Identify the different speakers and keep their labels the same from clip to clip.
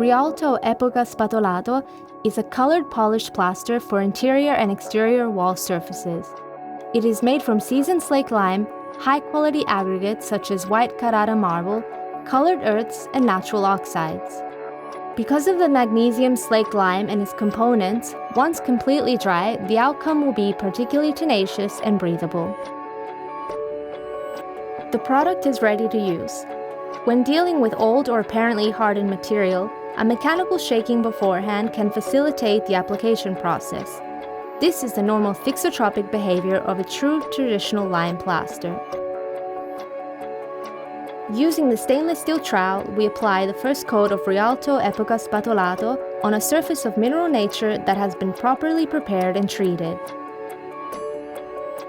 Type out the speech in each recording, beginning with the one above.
Speaker 1: Rialto Epoca Spatolato is a colored polished plaster for interior and exterior wall surfaces. It is made from seasoned slaked lime, high-quality aggregates such as white Carrara marble, colored earths, and natural oxides. Because of the magnesium slaked lime and its components, once completely dry, the outcome will be particularly tenacious and breathable. The product is ready to use. When dealing with old or apparently hardened material, a mechanical shaking beforehand can facilitate the application process. This is the normal thixotropic behavior of a true traditional lime plaster. Using the stainless steel trowel, we apply the first coat of Rialto Epoca Spatolato on a surface of mineral nature that has been properly prepared and treated.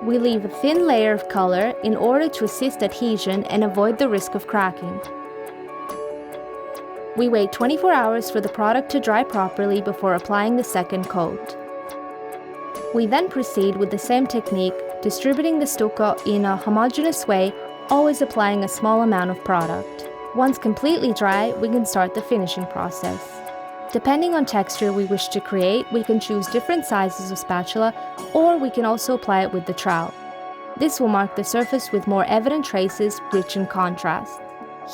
Speaker 1: We leave a thin layer of color in order to assist adhesion and avoid the risk of cracking. We wait 24 hours for the product to dry properly before applying the second coat. We then proceed with the same technique, distributing the stucco in a homogeneous way, always applying a small amount of product. Once completely dry, we can start the finishing process. Depending on texture we wish to create, we can choose different sizes of spatula, or we can also apply it with the trowel. This will mark the surface with more evident traces, rich in contrast.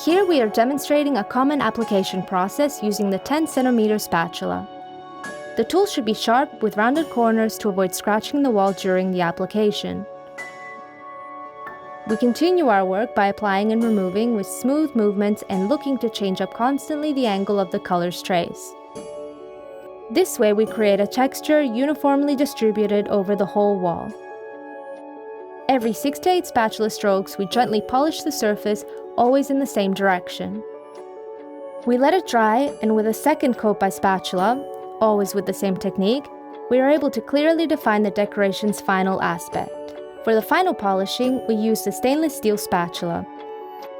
Speaker 1: Here we are demonstrating a common application process using the 10 cm spatula. The tool should be sharp with rounded corners to avoid scratching the wall during the application. We continue our work by applying and removing with smooth movements and looking to change up constantly the angle of the color's trace. This way we create a texture uniformly distributed over the whole wall. Every 6 to 8 spatula strokes, we gently polish the surface, always in the same direction. We let it dry, and with a second coat by spatula, always with the same technique, we are able to clearly define the decoration's final aspect. For the final polishing, we use the stainless steel spatula.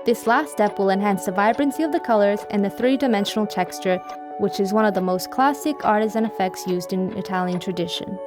Speaker 1: This last step will enhance the vibrancy of the colors and the three-dimensional texture, which is one of the most classic artisan effects used in Italian tradition.